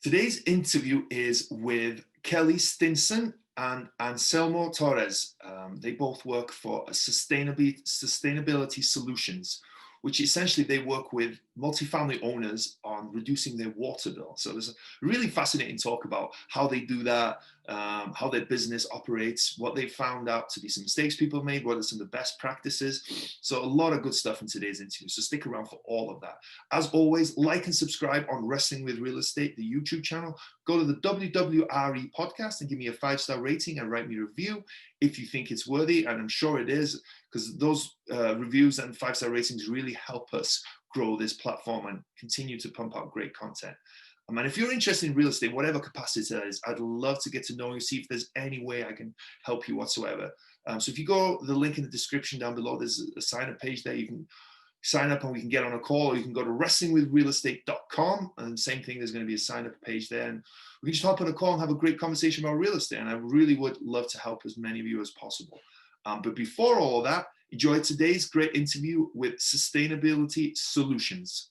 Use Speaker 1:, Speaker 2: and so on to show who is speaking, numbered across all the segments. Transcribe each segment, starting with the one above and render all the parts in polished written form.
Speaker 1: Today's interview is with Kelly Stinson and Anselmo Torres. They both work for sustainability solutions, which essentially they work with multifamily owners on reducing their water bill. So there's a really fascinating talk about how they do that, how their business operates, what they found out to be some mistakes people made, what are some of the best practices. So a lot of good stuff in today's interview. So stick around for all of that. As always, like and subscribe on Wrestling with Real Estate, the YouTube channel. Go to the WWRE Podcast and give me a 5-star rating and write me a review if you think it's worthy, and I'm sure it is, because those reviews and 5-star ratings really help us grow this platform and continue to pump out great content. And if you're interested in real estate, whatever capacity that is, I'd love to get to know you, see if there's any way I can help you whatsoever. So if you go the link in the description down below, there's a sign-up page there. You can sign up and we can get on a call, or you can go to wrestlingwithrealestate.com, and same thing, there's going to be a sign-up page there, and we can just hop on a call and have a great conversation about real estate. And I really would love to help as many of you as possible. But before all of that, enjoy today's great interview with Sustainability Solutions.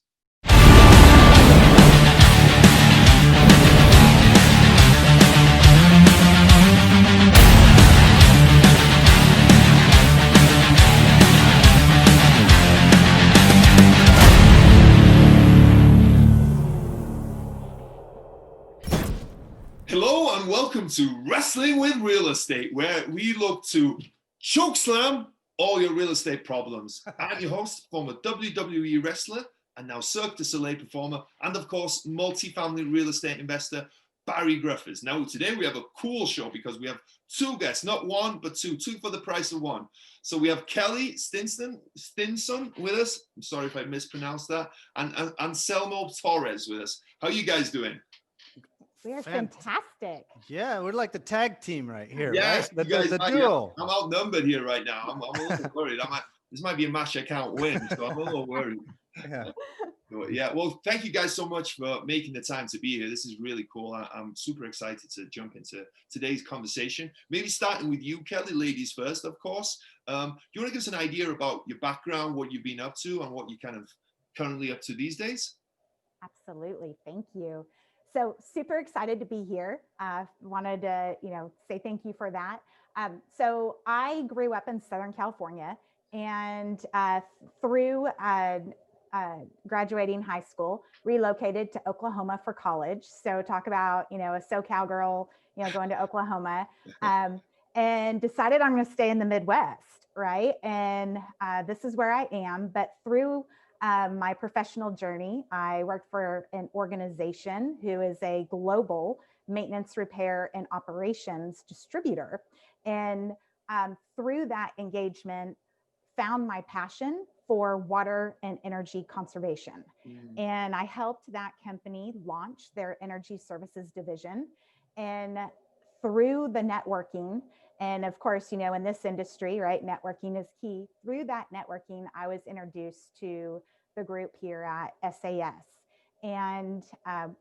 Speaker 1: Hello and welcome to Wrestling with Real Estate, where we look to chokeslam all your real estate problems. I'm your host, former WWE wrestler and now Cirque du Soleil performer, and of course, multifamily real estate investor, Barri Griffiths. Now, today we have a cool show because we have two guests, not one, but two for the price of one. So we have Kelly Stinson with us. I'm sorry if I mispronounced that. And Anselmo Torres with us. How are you guys doing?
Speaker 2: We are fantastic.
Speaker 3: Yeah, we're like the tag team right here.
Speaker 1: Yes,
Speaker 3: right? The duo.
Speaker 1: I'm outnumbered here right now. I'm a little worried. This might be a match I can't win, so I'm a little worried. Yeah. Well, thank you guys so much for making the time to be here. This is really cool. I'm super excited to jump into today's conversation. Maybe starting with you, Kelly, ladies first, of course. Do you want to give us an idea about your background, what you've been up to, and what you're kind of currently up to these days?
Speaker 2: Absolutely. Thank you. So super excited to be here. Wanted to, say thank you for that. So I grew up in Southern California, and through graduating high school, relocated to Oklahoma for college. So talk about, a SoCal girl, going to Oklahoma, and decided I'm going to stay in the Midwest, right? And this is where I am. But through my professional journey, I worked for an organization who is a global maintenance, repair, and operations distributor. And through that engagement, found my passion for water and energy conservation. And I helped that company launch their energy services division. And through the networking, and of course, in this industry, right, networking is key. Through that networking, I was introduced to the group here at SAS, and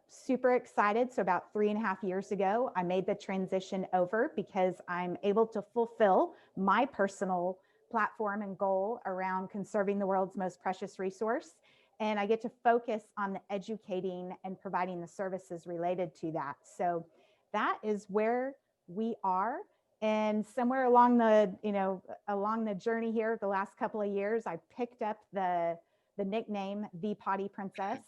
Speaker 2: super excited. So about 3.5 years ago, I made the transition over because I'm able to fulfill my personal platform and goal around conserving the world's most precious resource. And I get to focus on the educating and providing the services related to that. So that is where we are. And somewhere along the journey here, the last couple of years, I picked up the nickname, the Potty Princess.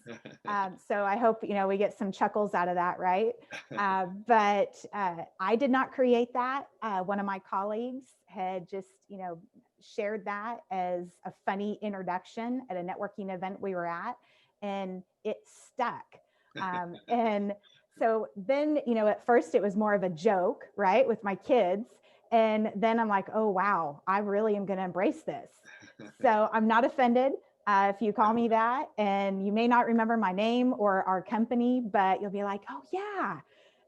Speaker 2: So I hope, we get some chuckles out of that, right? But I did not create that. One of my colleagues had just, shared that as a funny introduction at a networking event we were at, and it stuck. And so then, at first it was more of a joke, right, with my kids. And then I'm like, oh, wow, I really am going to embrace this. So I'm not offended if you call me that, and you may not remember my name or our company, but you'll be like, oh yeah,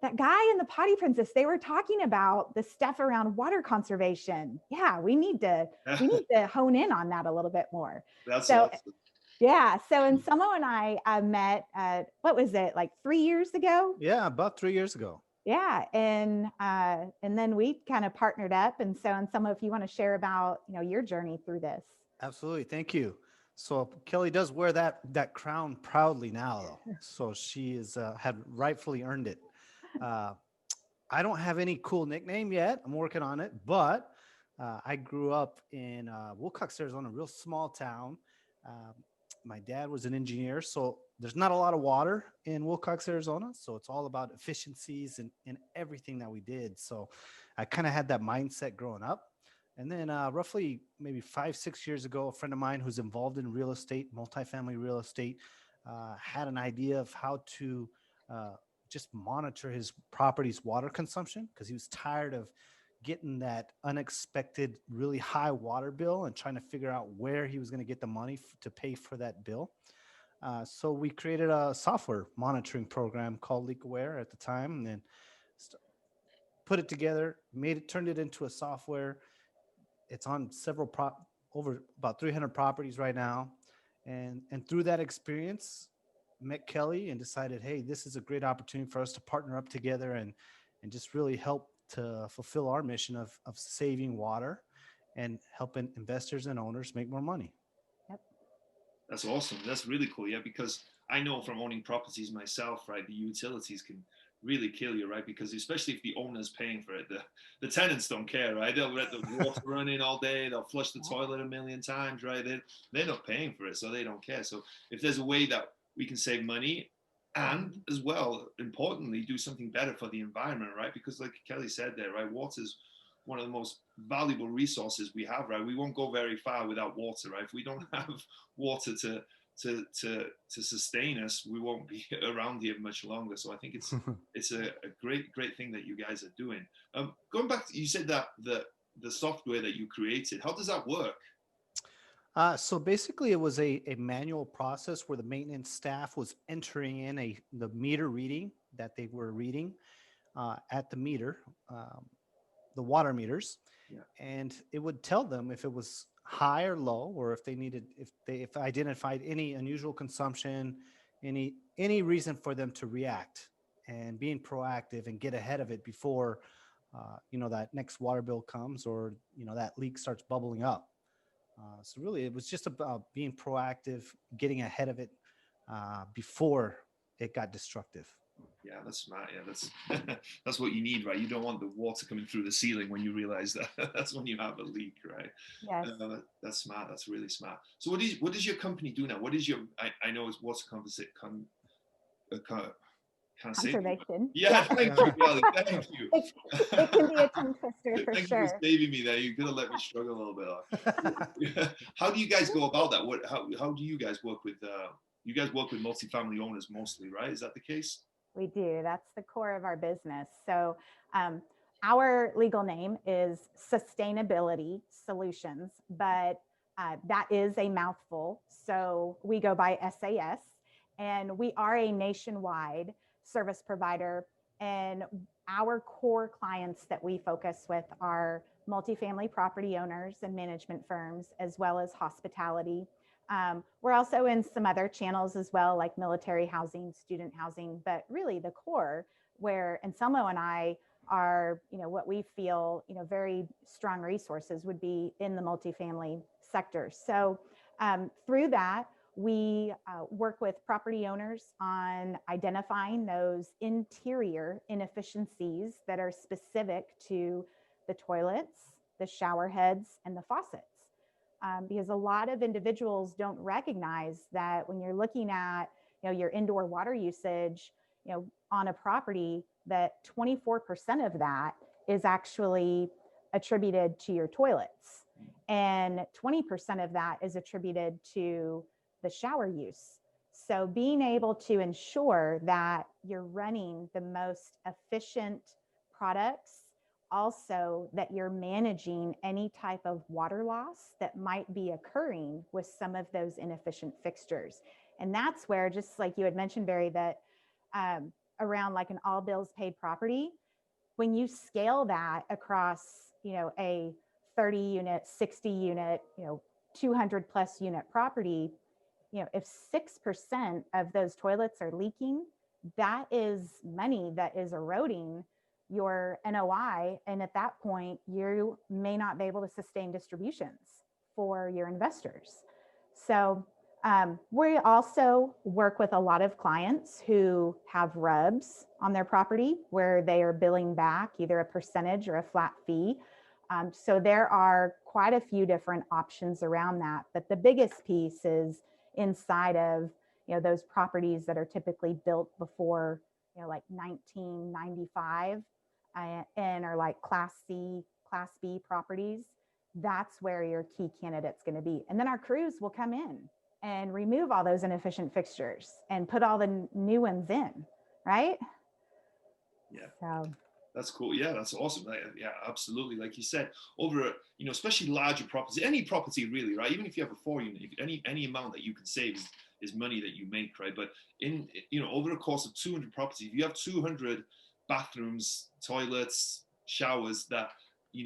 Speaker 2: that guy in the Potty Princess, they were talking about the stuff around water conservation. Yeah, we need to hone in on that a little bit more.
Speaker 1: That's
Speaker 2: so
Speaker 1: awesome.
Speaker 2: Yeah. So Anselmo and I met, what was it, like 3 years ago?
Speaker 3: Yeah, about 3 years ago.
Speaker 2: Yeah. And then we kind of partnered up. And so Anselmo, if you want to share about, your journey through this.
Speaker 3: Absolutely. Thank you. So Kelly does wear that crown proudly now, though. So she is had rightfully earned it. Uh, I don't have any cool nickname yet. I'm working on it, but I grew up in Wilcox, Arizona, a real small town. Um, my dad was an engineer, so there's not a lot of water in Wilcox, Arizona. So it's all about efficiencies and everything that we did. So I kind of had that mindset growing up. And then roughly maybe 5, 6 years ago, a friend of mine who's involved in real estate, multifamily real estate, had an idea of how to uh, just monitor his property's water consumption because he was tired of getting that unexpected, really high water bill and trying to figure out where he was going to get the money to pay for that bill. So we created a software monitoring program called Leak Aware at the time, and then put it together, turned it into a software. It's on over about 300 properties right now, and through that experience, met Kelly and decided, hey, this is a great opportunity for us to partner up together and just really help to fulfill our mission of saving water and helping investors and owners make more money.
Speaker 2: Yep.
Speaker 1: That's awesome. That's really cool. Yeah, because I know from owning properties myself, right, the utilities can really kill you, right? Because especially if the owner's paying for it, the tenants don't care, right? They'll let the water run in all day. They'll flush the toilet a million times, right? They're not paying for it, so they don't care. So if there's a way that we can save money and as well, importantly, do something better for the environment, right? Because like Kelly said there, right, water's one of the most valuable resources we have, right? We won't go very far without water, right? If we don't have water to sustain us, we won't be around here much longer. So I think it's a great thing that you guys are doing. Going back to, you said that the software that you created, how does that work?
Speaker 3: So basically, it was a manual process where the maintenance staff was entering in the meter reading that they were reading at the meter, the water meters, and it would tell them if it was high or low, or if if identified any unusual consumption, any reason for them to react, and being proactive and get ahead of it before that next water bill comes, or that leak starts bubbling up. So really, it was just about being proactive, getting ahead of it before it got destructive.
Speaker 1: Yeah, that's smart. Yeah, that's that's what you need, right? You don't want the water coming through the ceiling when you realize that that's when you have a leak, right?
Speaker 2: Yes.
Speaker 1: That's smart. That's really smart. So what does your company do now? What is your I know it's water
Speaker 2: Conservation.
Speaker 1: Yeah, thank you, Kelly. Thank you.
Speaker 2: It can be a tongue twister for
Speaker 1: Thank
Speaker 2: sure.
Speaker 1: you for saving me there. You're gonna let me struggle a little bit. How do you guys go about that? How do you guys work with you guys work with multifamily owners mostly, right? Is that the case?
Speaker 2: We do. That's the core of our business. So our legal name is Sustainability Solutions, but that is a mouthful. So we go by SAS, and we are a nationwide service provider. And our core clients that we focus with are multifamily property owners and management firms, as well as hospitality. We're also in some other channels as well, like military housing, student housing, but really the core where Anselmo and I are, what we feel, very strong resources would be in the multifamily sector. So through that, we work with property owners on identifying those interior inefficiencies that are specific to the toilets, the shower heads, and the faucets. Because a lot of individuals don't recognize that when you're looking at your indoor water usage on a property, that 24% of that is actually attributed to your toilets, and 20% of that is attributed to the shower use. So being able to ensure that you're running the most efficient products, also that you're managing any type of water loss that might be occurring with some of those inefficient fixtures. And that's where, just like you had mentioned, Barry, that around like an all bills paid property, when you scale that across, a 30 unit, 60 unit, 200 plus unit property, if 6% of those toilets are leaking, that is money that is eroding your NOI. And at that point, you may not be able to sustain distributions for your investors. So we also work with a lot of clients who have RUBS on their property where they are billing back either a percentage or a flat fee. So there are quite a few different options around that. But the biggest piece is inside of, those properties that are typically built before, like 1995 and are like Class C, Class B properties. That's where your key candidate's going to be. And then our crews will come in and remove all those inefficient fixtures and put all the new ones in, right?
Speaker 1: Yeah.
Speaker 2: So
Speaker 1: that's cool. Yeah, that's awesome. Yeah, absolutely. Like you said, over, especially larger properties, any property really, right? Even if you have a 4-unit, any amount that you can save is money that you make, right? But over a course of 200 properties, if you have 200 bathrooms, toilets, showers that,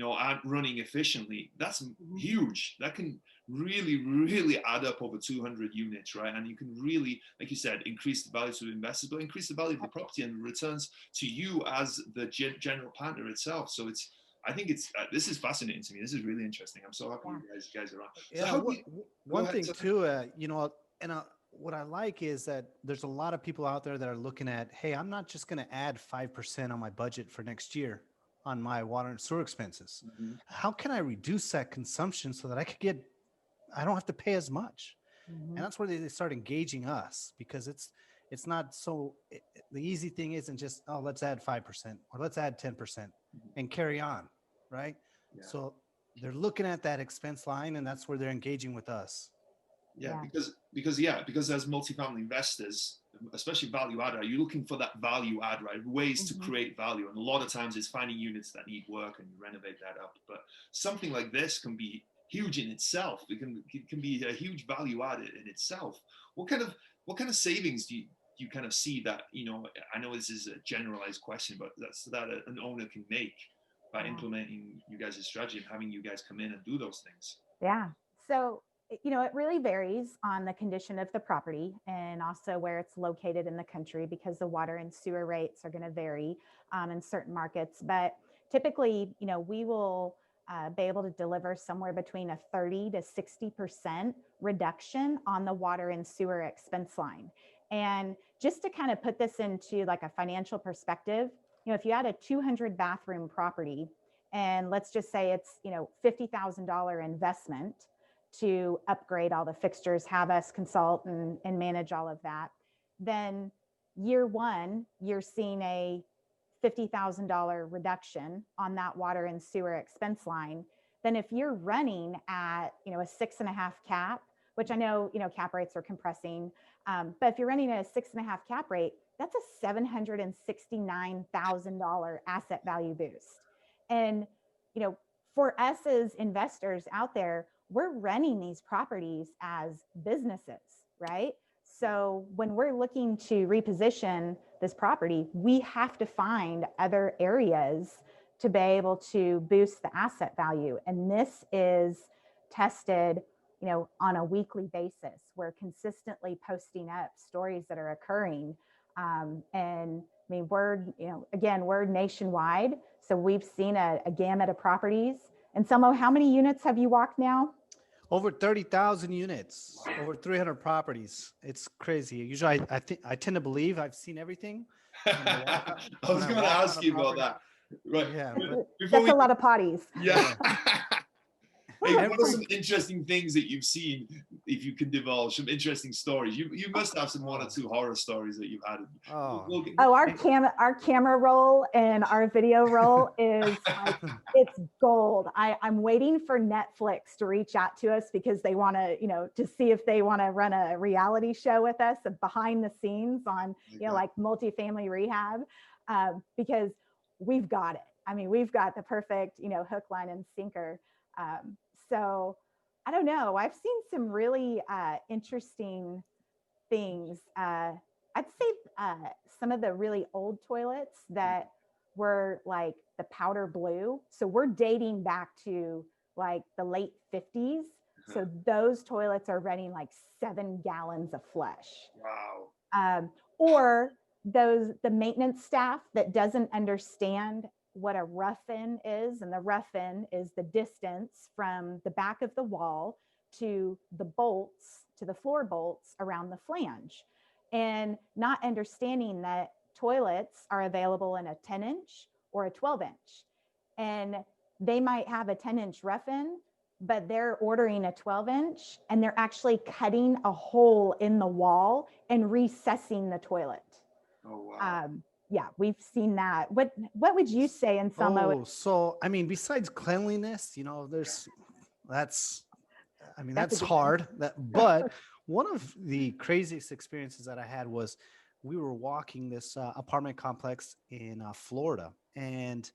Speaker 1: aren't running efficiently, that's huge. That can really, really add up over 200 units, right? And you can really, like you said, increase the value to investors, but increase the value of the property and returns to you as the general partner itself. So I think this is fascinating to me. This is really interesting. I'm so happy you guys are on.
Speaker 3: Yeah,
Speaker 1: So
Speaker 3: one thing too, what I like is that there's a lot of people out there that are looking at, hey, I'm not just going to add 5% on my budget for next year on my water and sewer expenses.
Speaker 1: Mm-hmm.
Speaker 3: How can I reduce that consumption so that I don't have to pay as much?
Speaker 2: mm-hmm.
Speaker 3: And that's where they start engaging us, because it's not so, the easy thing isn't just, oh, let's add 5% or let's add 10% and carry on, right?
Speaker 1: Yeah.
Speaker 3: So they're looking at that expense line, and that's where they're engaging with us.
Speaker 1: Yeah, because as multifamily investors, especially value add, you're looking for that value add, right? Ways to create value. And a lot of times it's finding units that need work and renovate that up. But something like this can be huge in itself. It can be a huge value add in itself. What kind of savings do you kind of see that, I know this is a generalized question, but that an owner can make by implementing you guys' strategy and having you guys come in and do those things?
Speaker 2: Yeah. So, it really varies on the condition of the property and also where it's located in the country, because the water and sewer rates are going to vary in certain markets. But typically, we will be able to deliver somewhere between a 30 to 60% reduction on the water and sewer expense line. And just to kind of put this into like a financial perspective, if you had a 200 bathroom property, and let's just say it's, $50,000 investment to upgrade all the fixtures, have us consult and manage all of that, then year one, you're seeing a $50,000 reduction on that water and sewer expense line. Then if you're running at, a 6.5 cap, which I know, cap rates are compressing, but if you're running at a 6.5 cap rate, that's a $769,000 asset value boost. And, for us as investors out there, we're running these properties as businesses, right? So when we're looking to reposition this property, we have to find other areas to be able to boost the asset value. And this is tested, on a weekly basis. We're consistently posting up stories that are occurring. And I mean, we're nationwide. So we've seen a gamut of properties. And Selmo, how many units have you walked now?
Speaker 3: Over 30,000 units, over 300 properties. It's crazy. Usually I tend to believe I've seen everything.
Speaker 1: I was going to ask you about that. Right.
Speaker 2: Yeah. That's a lot of potties.
Speaker 1: Yeah. Hey, what are some interesting things that you've seen, if you can divulge some interesting stories? You must have some 1 or 2 horror stories that you've had.
Speaker 2: Our camera roll and our video roll is like, it's gold. I'm waiting for Netflix to reach out to us because they want to, to see if they want to run a reality show with us behind the scenes on, like multifamily rehab, because we've got it. I mean, we've got the perfect, hook, line, and sinker. So I don't know. I've seen some really interesting things. I'd say some of the really old toilets that were like the powder blue. So we're dating back to like the late 50s. So those toilets are running like 7 gallons of flush.
Speaker 1: Wow.
Speaker 2: Or the maintenance staff that doesn't understand what a rough-in is. And the rough-in is the distance from the back of the wall to the bolts, to the floor bolts around the flange, and not understanding that toilets are available in a 10-inch or a 12-inch. And they might have a 10-inch rough-in, but they're ordering a 12-inch and they're actually cutting a hole in the wall and recessing the toilet.
Speaker 1: Oh, wow.
Speaker 2: Yeah, we've seen that. What would you say, Anselmo?
Speaker 3: Oh, so I mean, besides cleanliness, that's
Speaker 2: That's a good
Speaker 3: hard. But one of the craziest experiences that I had was we were walking this apartment complex in Florida, and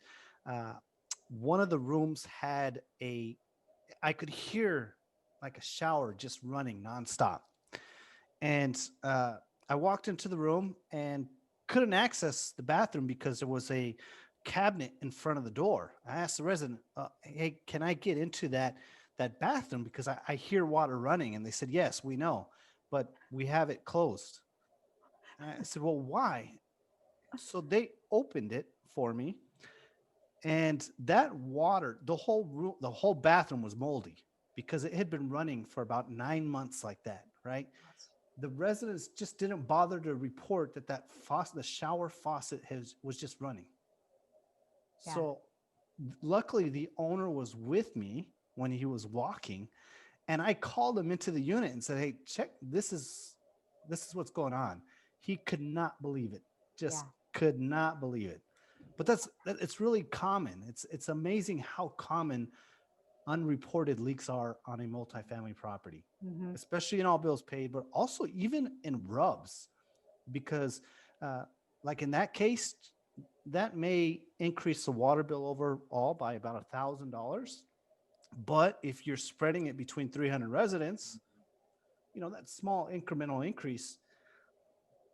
Speaker 3: one of the rooms had I could hear like a shower just running nonstop. And I walked into the room and couldn't access the bathroom because there was a cabinet in front of the door. I asked the resident, "Hey, can I get into that bathroom because I hear water running?" And they said, "Yes, we know, but we have it closed." And I said, "Well, why?" So they opened it for me, and that water, the whole room, the whole bathroom was moldy because it had been running for about 9 months like that, right? The residents just didn't bother to report that faucet, the shower faucet was just running.
Speaker 2: Yeah.
Speaker 3: So luckily the owner was with me when he was walking, and I called him into the unit and said, "Hey, check, this is what's going on." He could not believe it. Just could not believe it. But it's really common. It's amazing how common unreported leaks are on a multifamily property, especially in all bills paid, but also even in rubs, because like in that case, that may increase the water bill overall by about $1,000. But if you're spreading it between 300 residents, that small incremental increase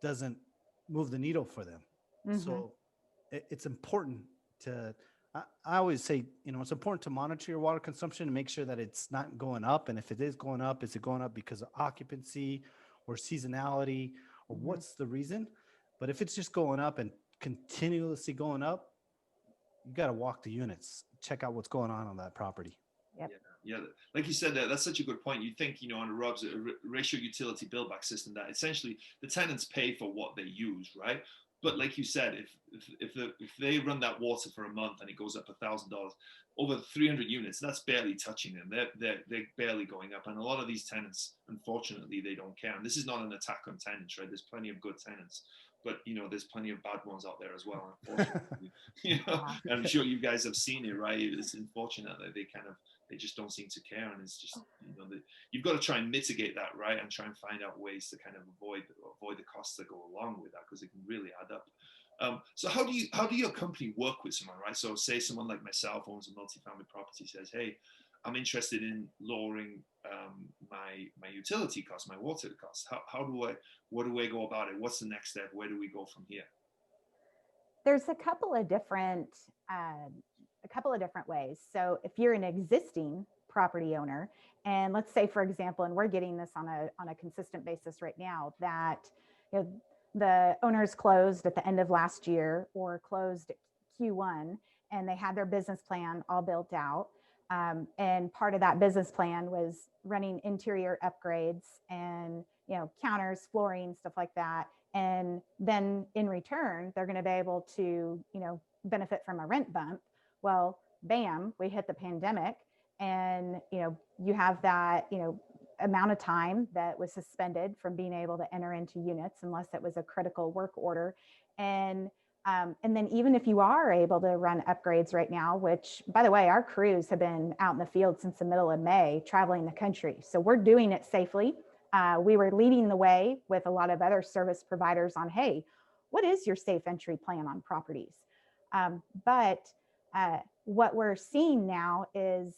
Speaker 3: doesn't move the needle for them. So it's important to, I always say, it's important to monitor your water consumption and make sure that it's not going up. And if it is going up, is it going up because of occupancy or seasonality, or what's the reason? But if it's just going up and continuously going up, you got to walk the units, check out what's going on that property.
Speaker 2: Yep.
Speaker 1: Yeah. Like you said, that's such a good point. You think, on the RUBS, a ratio utility bill back system, that essentially the tenants pay for what they use, right? But like you said, if they run that water for a month and it goes up $1,000 over 300 units, that's barely touching them. They're barely going up. And a lot of these tenants, unfortunately, they don't care. And this is not an attack on tenants, right? There's plenty of good tenants, but there's plenty of bad ones out there as well. Unfortunately, I'm sure you guys have seen it, right? It's unfortunate that they just don't seem to care, and it's just you've got to try and mitigate that, right, and try and find out ways to kind of avoid the costs that go along with that, because it can really add up. So how do your company work with someone, right? So say someone like myself owns a multifamily property, says, "Hey, I'm interested in lowering my utility costs, my water costs. What do I go about it? What's the next step? Where do we go from here?"
Speaker 2: There's a couple of different ways. So if you're an existing property owner, and let's say, for example, and we're getting this on a consistent basis right now, that the owners closed at the end of last year or closed Q1, and they had their business plan all built out. And part of that business plan was running interior upgrades and counters, flooring, stuff like that. And then in return, they're going to be able to benefit from a rent bump. Well, bam, we hit the pandemic, and you have that amount of time that was suspended from being able to enter into units unless it was a critical work order. And then even if you are able to run upgrades right now, which, by the way, our crews have been out in the field since the middle of May, traveling the country. So we're doing it safely. We were leading the way with a lot of other service providers on, hey, what is your safe entry plan on properties? But what we're seeing now is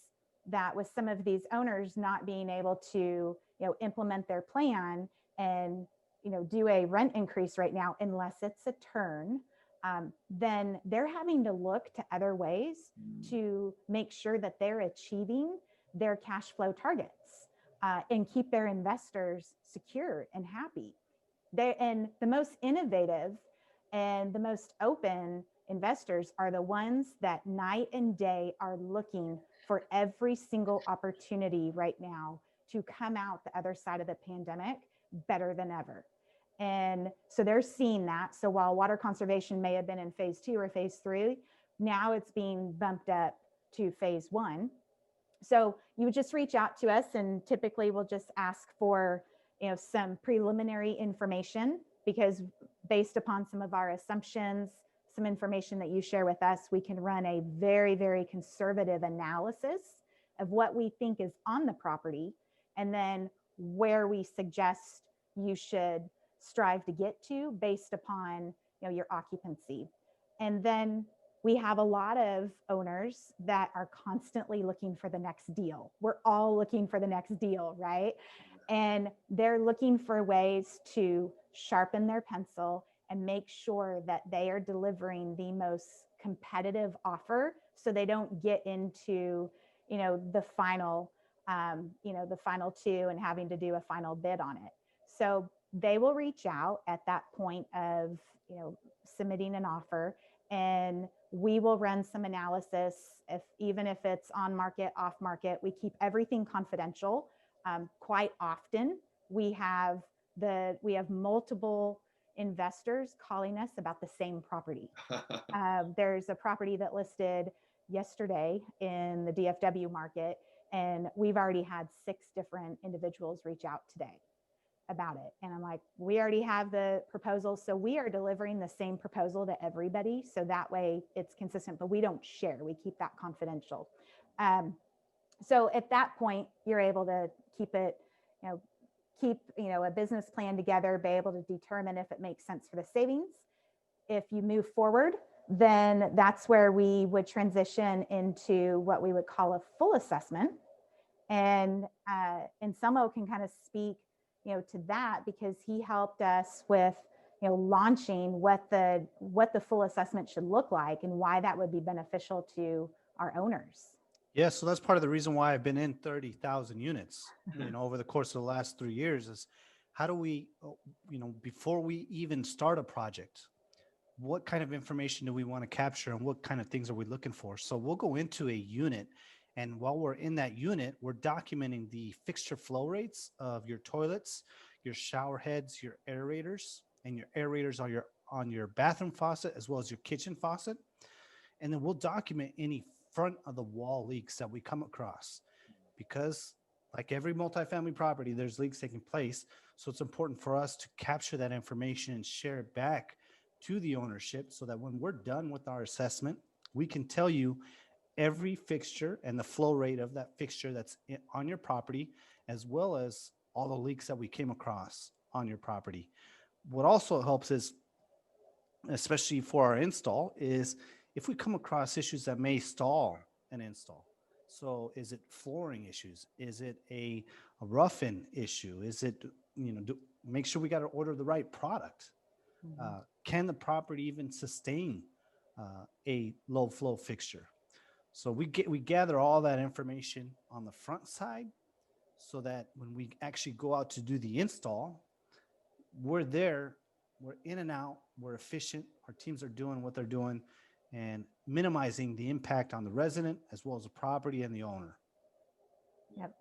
Speaker 2: that with some of these owners not being able to implement their plan and do a rent increase right now, unless it's a turn, then they're having to look to other ways to make sure that they're achieving their cash flow targets and keep their investors secure and happy. And the most innovative and the most open investors are the ones that night and day are looking for every single opportunity right now to come out the other side of the pandemic better than ever. And so they're seeing that. So while water conservation may have been in phase 2 or phase 3, now it's being bumped up to phase 1. So you would just reach out to us, and typically we'll just ask for, some preliminary information, because based upon some of our assumptions, some information that you share with us, we can run a very, very conservative analysis of what we think is on the property, and then where we suggest you should strive to get to based upon your occupancy. And then we have a lot of owners that are constantly looking for the next deal. We're all looking for the next deal, right? And they're looking for ways to sharpen their pencil and make sure that they are delivering the most competitive offer, so they don't get into the final the final 2 and having to do a final bid on it. So they will reach out at that point of submitting an offer, and we will run some analysis. Even if it's on market, off market, we keep everything confidential. Quite often we have multiple investors calling us about the same property. There's a property that listed yesterday in the DFW market, and we've already had 6 different individuals reach out today about it. And I'm like, we already have the proposal. So we are delivering the same proposal to everybody. So that way it's consistent, but we don't share, we keep that confidential. So at that point, you're able to keep it, keep a business plan together, be able to determine if it makes sense for the savings. If you move forward, then that's where we would transition into what we would call a full assessment. And Anselmo can kind of speak to that, because he helped us with launching what the full assessment should look like and why that would be beneficial to our owners.
Speaker 3: Yeah, so that's part of the reason why I've been in 30,000 units, over the course of the last 3 years, is how do we, before we even start a project, what kind of information do we want to capture and what kind of things are we looking for? So we'll go into a unit, and while we're in that unit, we're documenting the fixture flow rates of your toilets, your shower heads, your aerators, and your aerators are on your bathroom faucet as well as your kitchen faucet. And then we'll document any front of the wall leaks that we come across, because like every multifamily property, there's leaks taking place. So it's important for us to capture that information and share it back to the ownership, so that when we're done with our assessment, we can tell you every fixture and the flow rate of that fixture that's on your property, as well as all the leaks that we came across on your property. What also helps is, especially for our install, is if we come across issues that may stall an install. So is it flooring issues? Is it a rough-in issue? Is it, make sure we got to order the right product. Can the property even sustain a low flow fixture? So we gather all that information on the front side, so that when we actually go out to do the install, we're there, we're in and out, we're efficient, our teams are doing what they're doing, and minimizing the impact on the resident as well as the property and the owner.
Speaker 2: Yep.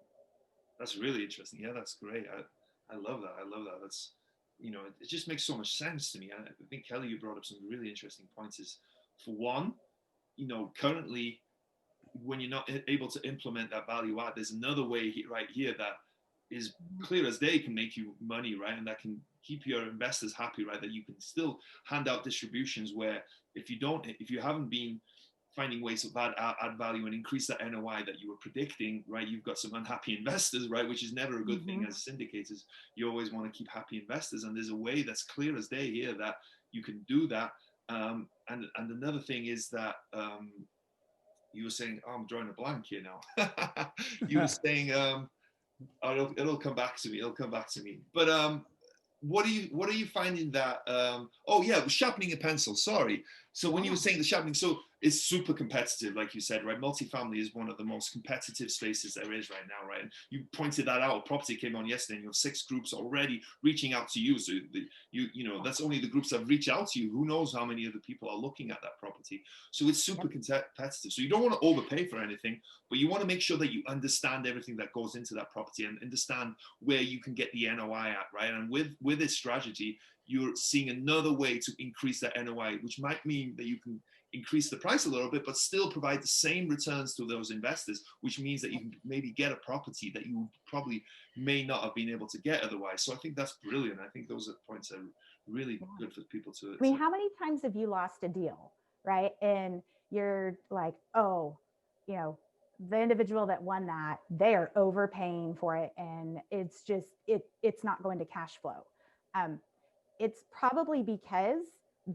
Speaker 1: That's really interesting. Yeah, that's great. I love that. I love that. That's, it just makes so much sense to me. I think, Kelly, you brought up some really interesting points. Is, for one, currently, when you're not able to implement that value add, there's another way right here that is clear as day, can make you money, right? And that can keep your investors happy, right? That you can still hand out distributions where if you haven't been finding ways of add value and increase that NOI that you were predicting, right? You've got some unhappy investors, right? Which is never a good thing as syndicators. You always want to keep happy investors. And there's a way that's clear as day here that you can do that. And another thing is that, you were saying, I'm drawing a blank here now. You were saying, it'll come back to me. It'll come back to me. But what are you finding that? Sharpening a pencil. Sorry. So when you were saying the shopping, so it's super competitive, like you said, right? Multifamily is one of the most competitive spaces there is right now, right? And you pointed that out. Property came on yesterday, and you have 6 groups already reaching out to you. So that's only the groups that reach out to you. Who knows how many other people are looking at that property? So it's super competitive. So you don't want to overpay for anything, but you want to make sure that you understand everything that goes into that property and understand where you can get the NOI at, right? And with this strategy, you're seeing another way to increase that NOI, which might mean that you can increase the price a little bit, but still provide the same returns to those investors, which means that you can maybe get a property that you probably may not have been able to get otherwise. So I think that's brilliant. I think those are points that are really good for people to.
Speaker 2: I mean, how many times have you lost a deal, right? And you're like, oh, the individual that won that, they are overpaying for it, and it's just it's not going to cash flow. It's probably because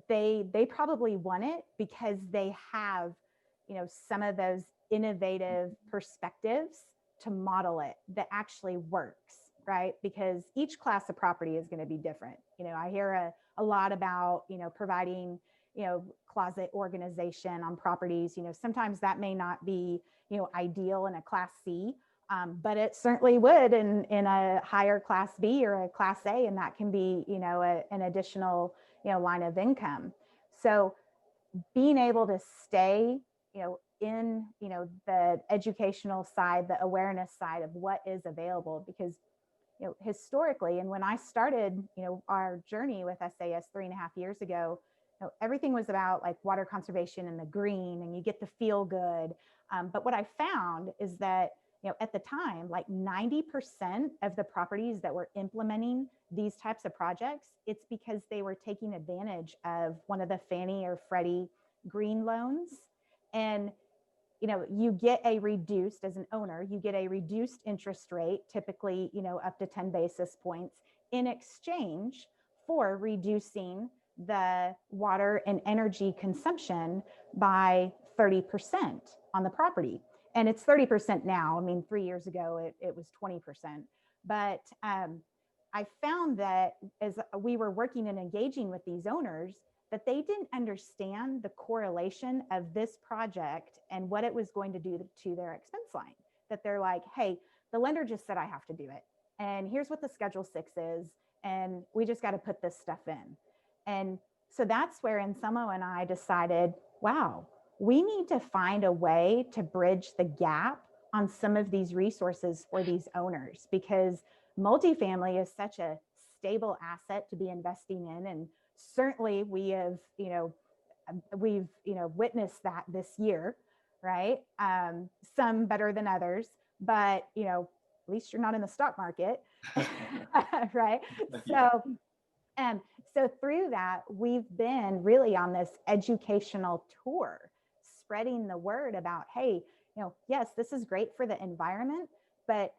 Speaker 2: they probably won it because they have, some of those innovative perspectives to model it that actually works, right? Because each class of property is going to be different. I hear a lot about, providing, closet organization on properties. Sometimes that may not be, ideal in a class C, but it certainly would in a higher class B or a class A, and that can be, an additional, line of income. So being able to stay, in, the educational side, the awareness side of what is available, because, historically, and when I started, our journey with SAS 3.5 years ago, everything was about like water conservation and the green, and you get the feel good. But what I found is that, at the time, like 90% of the properties that were implementing these types of projects, it's because they were taking advantage of one of the Fannie or Freddie green loans. And, you get a reduced, as an owner, you get a reduced interest rate, typically, up to 10 basis points in exchange for reducing the water and energy consumption by 30% on the property. And it's 30% now. I mean, 3 years ago, it was 20%. But I found that as we were working and engaging with these owners, that they didn't understand the correlation of this project and what it was going to do to their expense line. That they're like, hey, the lender just said I have to do it. And here's what the Schedule 6 is. And we just got to put this stuff in. And so that's where Anselmo and I decided, wow, we need to find a way to bridge the gap on some of these resources for these owners, because multifamily is such a stable asset to be investing in. And certainly we have, we've, witnessed that this year, right? Some better than others, but, at least you're not in the stock market, right? So through that, we've been really on this educational tour, spreading the word about, hey, yes, this is great for the environment, but,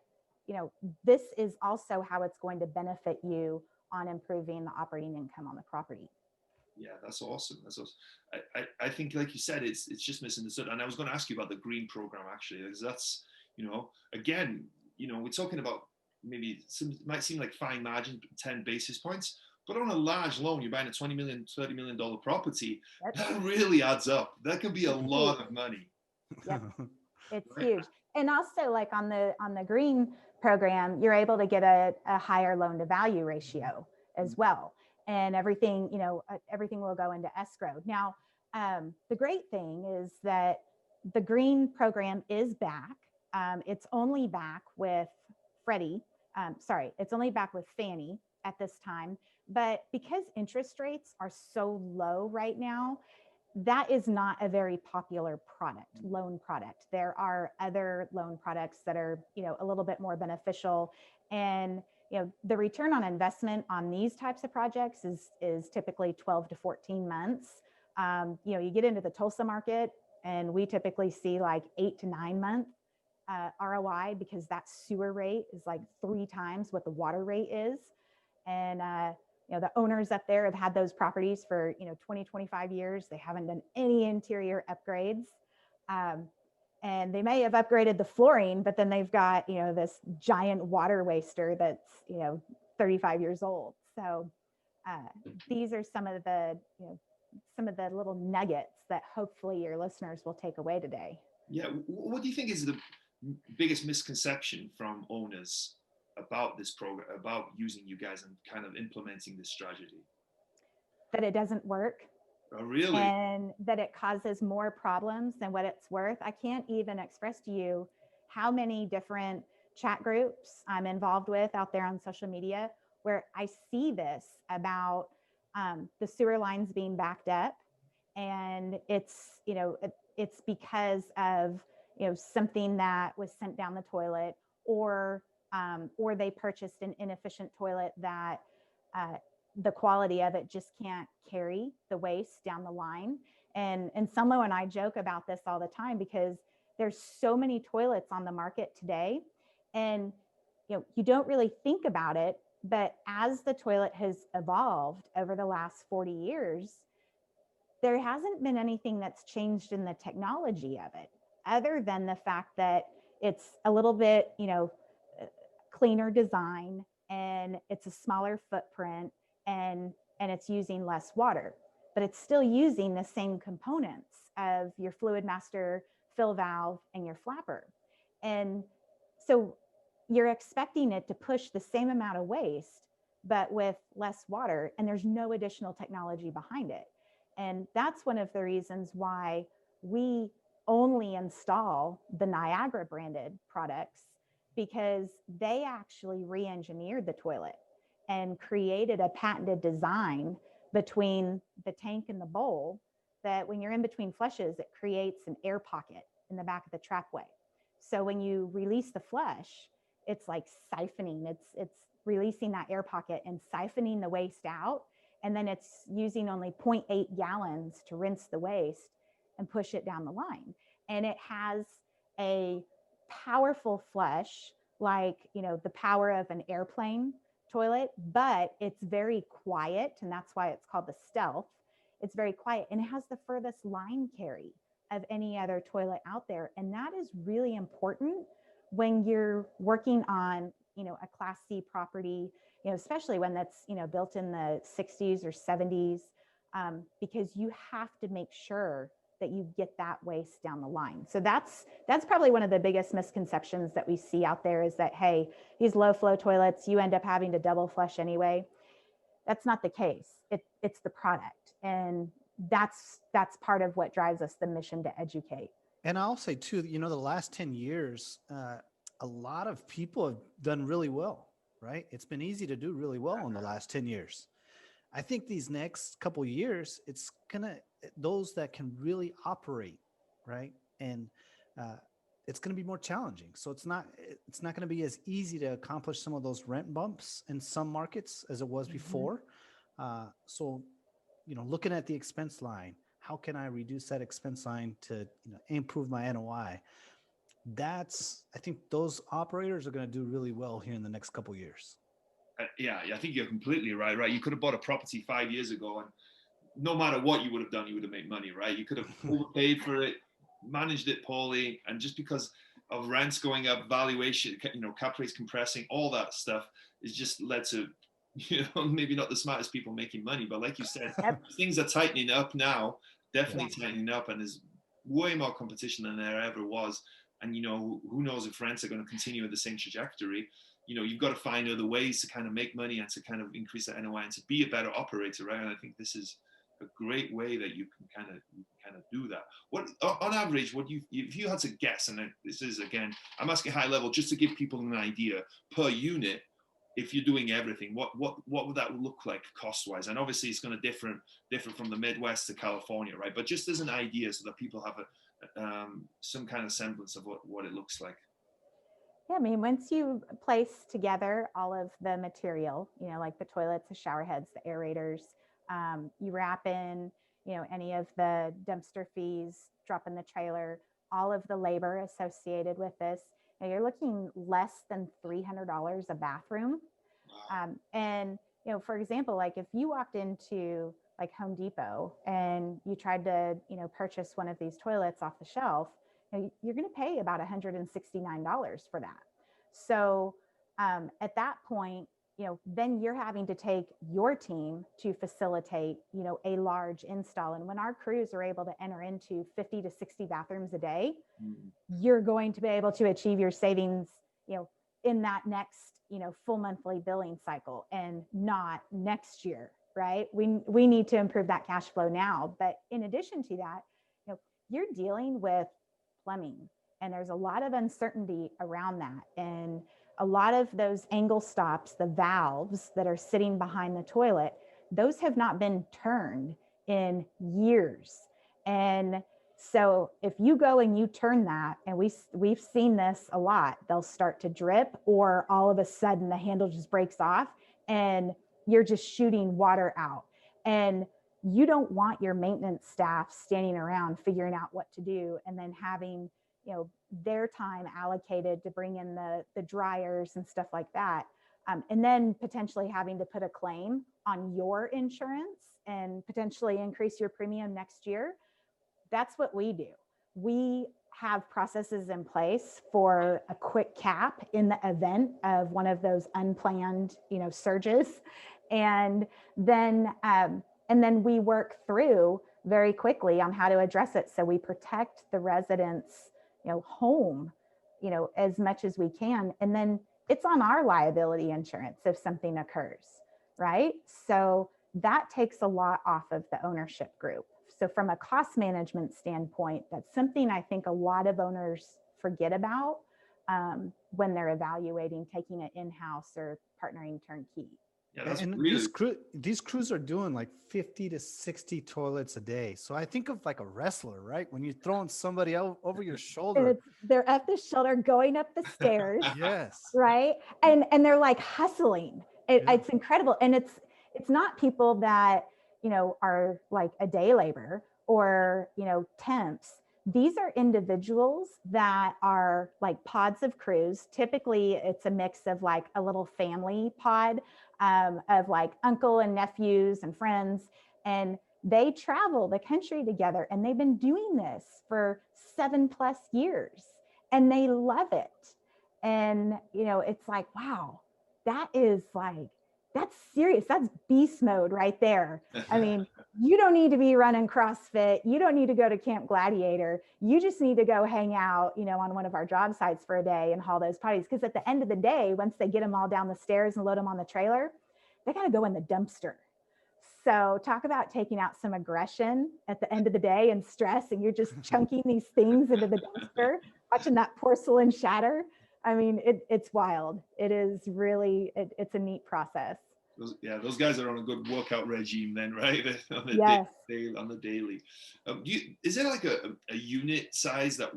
Speaker 2: this is also how it's going to benefit you on improving the operating income on the property.
Speaker 1: Yeah, that's awesome. That's awesome. I think, like you said, it's just misunderstood. And I was going to ask you about the green program, actually, because that's, again, we're talking about maybe might seem like fine margin, 10 basis points, but on a large loan, you're buying a $20 million, $30 million property. That really adds up. That can be a lot of money.
Speaker 2: Yep. It's huge. And also, like on the green program, you're able to get a higher loan to value ratio as well. And everything, everything will go into escrow. Now, the great thing is that the green program is back. It's only back with Freddie. It's only back with Fannie at this time. But because interest rates are so low right now, that is not a very popular loan product. There are other loan products that are, a little bit more beneficial. And, the return on investment on these types of projects is typically 12 to 14 months. You get into the Tulsa market, and we typically see like 8 to 9 month ROI, because that sewer rate is like 3 times what the water rate is. And, the owners up there have had those properties for, 20, 25 years. They haven't done any interior upgrades. And they may have upgraded the flooring, but then they've got, this giant water waster that's, 35 years old. So these are some of the some of the little nuggets that hopefully your listeners will take away today.
Speaker 1: Yeah. What do you think is the biggest misconception from owners about this program, about using you guys and kind of implementing this strategy?
Speaker 2: That it doesn't work.
Speaker 1: Oh, really?
Speaker 2: And that it causes more problems than what it's worth. I can't even express to you how many different chat groups I'm involved with out there on social media where I see this about the sewer lines being backed up, and it's it's because of something that was sent down the toilet, or they purchased an inefficient toilet that the quality of it just can't carry the waste down the line. And Anselmo and I joke about this all the time because there's so many toilets on the market today, and you don't really think about it, but as the toilet has evolved over the last 40 years, there hasn't been anything that's changed in the technology of it, other than the fact that it's a little bit, cleaner design, and it's a smaller footprint, and it's using less water, but it's still using the same components of your fluid master, fill valve, and your flapper. And so you're expecting it to push the same amount of waste, but with less water, and there's no additional technology behind it. And that's one of the reasons why we only install the Niagara branded products, because they actually re-engineered the toilet and created a patented design between the tank and the bowl that when you're in between flushes, it creates an air pocket in the back of the trapway. So when you release the flush, it's like siphoning, it's releasing that air pocket and siphoning the waste out. And then it's using only 0.8 gallons to rinse the waste and push it down the line. And it has a powerful flush, like, the power of an airplane toilet, but it's very quiet. And that's why it's called the Stealth. It's very quiet, and it has the furthest line carry of any other toilet out there. And that is really important when you're working on, a Class C property, especially when that's, built in the 60s or 70s, because you have to make sure that you get that waste down the line. So that's probably one of the biggest misconceptions that we see out there, is that, hey, these low flow toilets, you end up having to double flush anyway. That's not the case. It's the product. And that's part of what drives us, the mission to educate.
Speaker 3: And I'll say too, the last 10 years, a lot of people have done really well, right? It's been easy to do really well in the last 10 years. I think these next couple of years, it's those that can really operate, right? And it's going to be more challenging. So it's not going to be as easy to accomplish some of those rent bumps in some markets as it was before. So, looking at the expense line, how can I reduce that expense line to improve my NOI? I think those operators are going to do really well here in the next couple of years.
Speaker 1: Yeah, I think you're completely right. You could have bought a property 5 years ago, and no matter what you would have done, you would have made money, right? You could have overpaid for it, managed it poorly, and just because of rents going up, valuation, cap rates compressing, all that stuff is just led to, maybe not the smartest people making money, but like you said, things are tightening up now, definitely tightening up, and there's way more competition than there ever was. And, who knows if rents are going to continue at the same trajectory. You've got to find other ways to kind of make money and to kind of increase that NOI and to be a better operator, right? And I think this is a great way that you can kind of do that. What, on average, if you had to guess, and this is, again, I'm asking high level just to give people an idea per unit, if you're doing everything, what would that look like cost wise? And obviously it's going to differ from the Midwest to California, right? But just as an idea, so that people have some kind of semblance of what it looks like.
Speaker 2: Yeah, I mean, once you place together all of the material, like the toilets, the shower heads, the aerators, you wrap in, any of the dumpster fees, drop in the trailer, all of the labor associated with this, you're looking less than $300 a bathroom. And, for example, like if you walked into like Home Depot and you tried to, purchase one of these toilets off the shelf, you're going to pay about $169 for that. So at that point, then you're having to take your team to facilitate, a large install. And when our crews are able to enter into 50 to 60 bathrooms a day, you're going to be able to achieve your savings, in that next, full monthly billing cycle, and not next year, right? We need to improve that cash flow now. But in addition to that, you're dealing with plumbing, and there's a lot of uncertainty around that. And a lot of those angle stops, the valves that are sitting behind the toilet, those have not been turned in years. And so if you go and you turn that, and we've seen this a lot, they'll start to drip, or all of a sudden the handle just breaks off and you're just shooting water out. And you don't want your maintenance staff standing around figuring out what to do, and then having, their time allocated to bring in the dryers and stuff like that. And then potentially having to put a claim on your insurance and potentially increase your premium next year. That's what we do. We have processes in place for a quick cap in the event of one of those unplanned, surges. And then we work through very quickly on how to address it. So we protect the residents, home, as much as we can. And then it's on our liability insurance if something occurs, right? So that takes a lot off of the ownership group. So from a cost management standpoint, that's something I think a lot of owners forget about when they're evaluating taking it in-house or partnering turnkey.
Speaker 1: Yeah, that's
Speaker 3: and
Speaker 1: really...
Speaker 3: these crews are doing like 50 to 60 toilets a day. So I think of like a wrestler, right? When you're throwing somebody out over your shoulder.
Speaker 2: They're up the shoulder, going up the stairs.
Speaker 3: Yes.
Speaker 2: Right. And they're like hustling. It's incredible. And it's not people that, are like a day labor or, temps. These are individuals that are like pods of crews. Typically it's a mix of like a little family pod of like uncle and nephews and friends. And they travel the country together, and they've been doing this for 7+ years, and they love it. And, it's like, wow, that's serious. That's beast mode right there. I mean, you don't need to be running CrossFit. You don't need to go to Camp Gladiator. You just need to go hang out, on one of our job sites for a day and haul those potties. Because at the end of the day, once they get them all down the stairs and load them on the trailer, they got to go in the dumpster. So talk about taking out some aggression at the end of the day and stress, and you're just chunking these things into the dumpster, watching that porcelain shatter. I mean, it's wild. It is really, it's a neat process.
Speaker 1: Those guys are on a good workout regime then, right? on the daily. Is there like a unit size that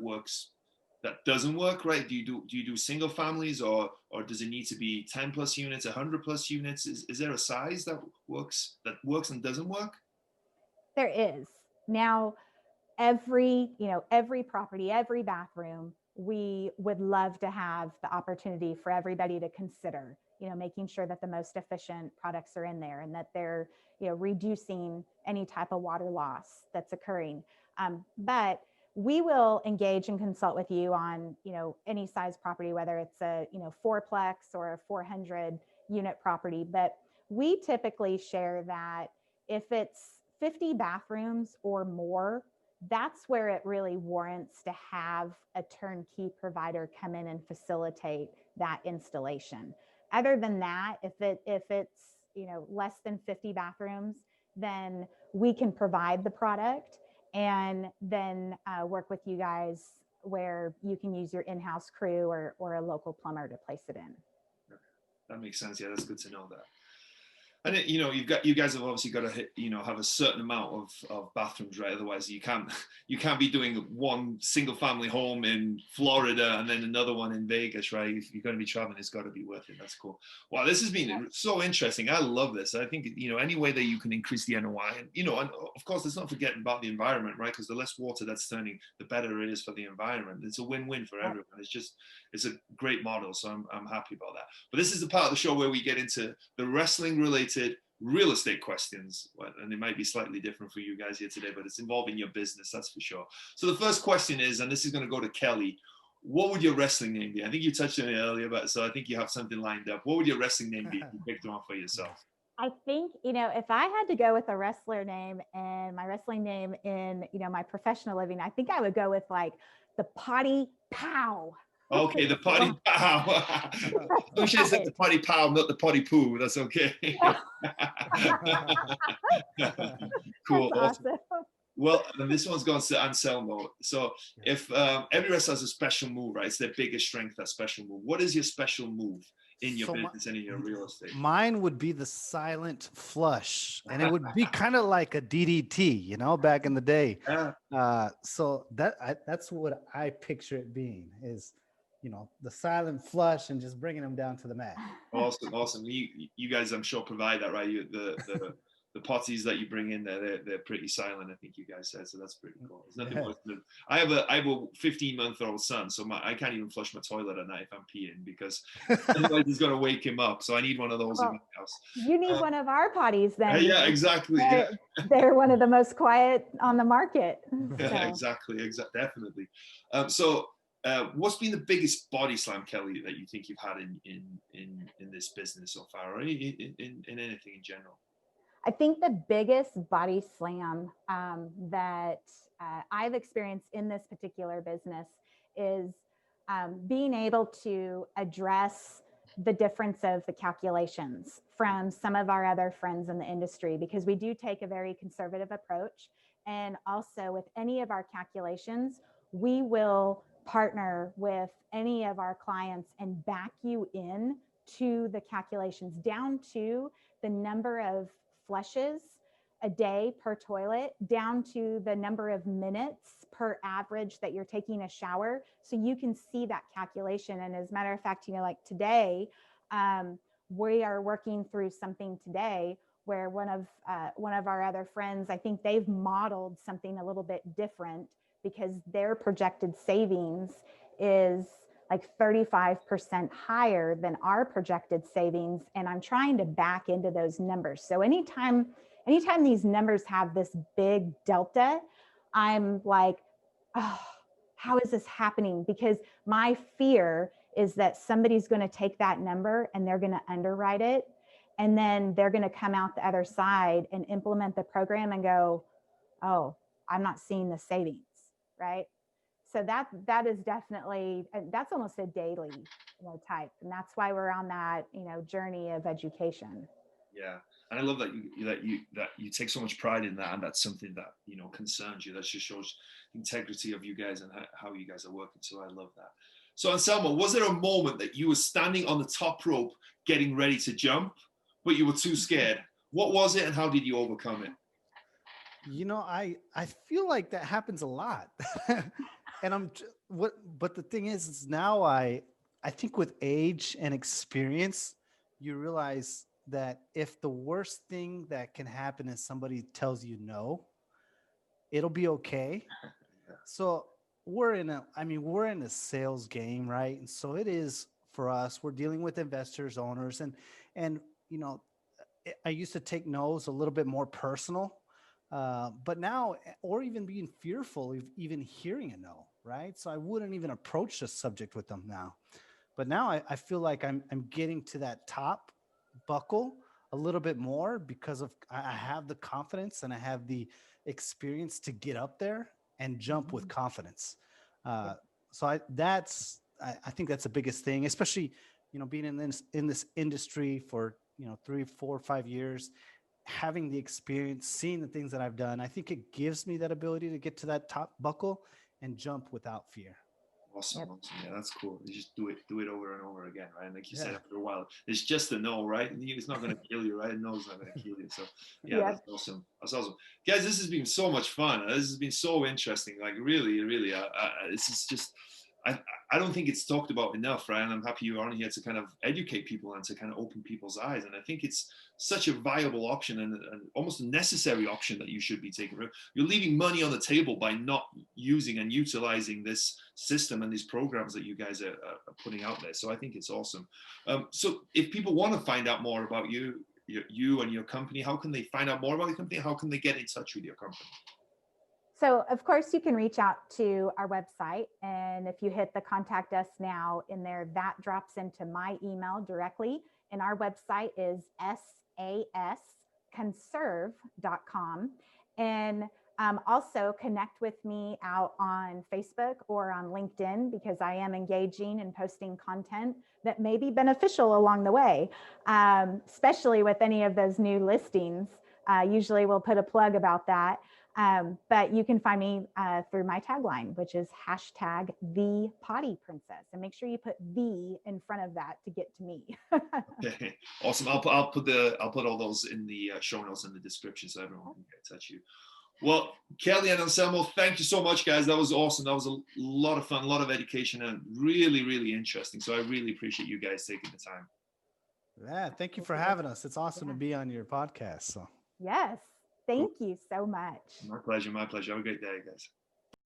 Speaker 1: doesn't work, right? Do you do single families, or does it need to be 10+ units, 100+ units? Is there a size that works and doesn't work?
Speaker 2: There is. Now, every property, every bathroom, we would love to have the opportunity for everybody to consider, making sure that the most efficient products are in there and that they're, reducing any type of water loss that's occurring. But we will engage and consult with you on, any size property, whether it's a, 4-plex or a 400 unit property. But we typically share that if it's 50 bathrooms or more, that's where it really warrants to have a turnkey provider come in and facilitate that installation. Other than that, if it's less than 50 bathrooms, then we can provide the product and then work with you guys where you can use your in-house crew or a local plumber to place it in.
Speaker 1: That makes sense. Yeah, that's good to know that. And you guys have obviously got to have a certain amount of bathrooms, right? Otherwise you can't be doing one single family home in Florida and then another one in Vegas, right? If you're going to be traveling, it's got to be worth it. That's cool. Wow, this has been so interesting. I love this. I think any way that you can increase the NOI, and and of course let's not forget about the environment, right? Because the less water that's turning, the better it is for the environment. It's a win-win for everyone. It's a great model. So I'm happy about that. But this is the part of the show where we get into the wrestling related real estate questions, and it might be slightly different for you guys here today, but it's involving your business, that's for sure. So the first question is, and this is going to go to Kelly, what would your wrestling name be? I think you touched on it earlier, but so I think you have something lined up. What would your wrestling name be if you picked one for yourself?
Speaker 2: I think, if I had to go with a wrestler name and my wrestling name in, my professional living, I think I would go with like the Potty Pow.
Speaker 1: Okay, the potty pow. We should have said the potty pow, not the potty poo. That's okay. Cool.
Speaker 2: That's
Speaker 1: Awesome.
Speaker 2: awesome.
Speaker 1: Well, and this one's gone to Anselmo. So if every wrestler has a special move, right? It's their biggest strength, that special move. What is your special move in your business and in your real estate?
Speaker 3: Mine would be the silent flush, and it would be kind of like a DDT, back in the day. So that's what I picture it being is, the silent flush and just bringing them down to the mat.
Speaker 1: Awesome. You guys, I'm sure, provide that, right? The potties that you bring in there, they're pretty silent, I think you guys said. So that's pretty cool. There's nothing worse than I have a 15-month-old son, so I can't even flush my toilet at night if I'm peeing because otherwise he's going to wake him up. So I need one of those in my house.
Speaker 2: You need one of our potties then.
Speaker 1: Yeah, exactly.
Speaker 2: They're one of the most quiet on the market.
Speaker 1: Yeah, exactly, definitely. What's been the biggest body slam, Kelly, that you think you've had in this business so far, or in anything in general?
Speaker 2: I think the biggest body slam that I've experienced in this particular business is being able to address the difference of the calculations from some of our other friends in the industry, because we do take a very conservative approach. And also with any of our calculations, we will partner with any of our clients and back you in to the calculations down to the number of flushes a day per toilet, down to the number of minutes per average that you're taking a shower. So you can see that calculation. And as a matter of fact, like today, we are working through something today where one of our other friends, I think they've modeled something a little bit different because their projected savings is like 35% higher than our projected savings. And I'm trying to back into those numbers. So anytime these numbers have this big delta, I'm like, oh, how is this happening? Because my fear is that somebody's going to take that number and they're going to underwrite it. And then they're going to come out the other side and implement the program and go, oh, I'm not seeing the savings, right? So that is definitely, that's almost a daily type. And that's why we're on that, journey of education.
Speaker 1: Yeah. And I love that you take so much pride in that. And that's something that, concerns you. That just shows integrity of you guys and how you guys are working. So I love that. So Anselmo, was there a moment that you were standing on the top rope, getting ready to jump, but you were too scared? What was it and how did you overcome it?
Speaker 3: I feel like that happens a lot. And but the thing is now I think with age and experience, you realize that if the worst thing that can happen is somebody tells you no, it'll be okay. So we're in a sales game, right? And so it is for us. We're dealing with investors, owners, and I used to take no's a little bit more personal. But now, or even being fearful of even hearing a no, right? So I wouldn't even approach the subject with them now. But now I feel like I'm getting to that top buckle a little bit more because I have the confidence and I have the experience to get up there and jump with confidence. So I think that's the biggest thing, especially, being in this industry for, 3, 4, 5 years, having the experience, seeing the things that I've done. I think it gives me that ability to get to that top buckle and jump without fear.
Speaker 1: Awesome. Yeah, that's cool. You just do it over and over again, right? And like you said, after a while, it's just a no, right? And it's not going to kill you, right? A no is not going to kill you. So that's awesome. That's awesome. Guys, this has been so much fun. This has been so interesting. Like really, really, this is just, I don't think it's talked about enough, right? And I'm happy you're on here to kind of educate people and to kind of open people's eyes. And I think it's such a viable option and almost a necessary option that you should be taking. You're leaving money on the table by not using and utilizing this system and these programs that you guys are putting out there. So I think it's awesome. So if people want to find out more about you and your company, how can they find out more about your company? How can they get in touch with your company?
Speaker 2: So, of course, you can reach out to our website. And if you hit the contact us now in there, that drops into my email directly. And our website is sasconserve.com. And also connect with me out on Facebook or on LinkedIn, because I am engaging and posting content that may be beneficial along the way, especially with any of those new listings. Usually we'll put a plug about that. But you can find me through my tagline, which is hashtag the potty princess, and make sure you put the in front of that to get to me.
Speaker 1: Okay, awesome. I'll put all those in the show notes in the description so everyone can get in touch with you. Well, Kelly and Anselmo, thank you so much, guys. That was awesome. That was a lot of fun, a lot of education, and really, really interesting. So I really appreciate you guys taking the time.
Speaker 3: Yeah, thank you for having us. It's awesome to be on your podcast. So
Speaker 2: Yes, thank you so much.
Speaker 1: My pleasure. My pleasure. Have a great day, guys.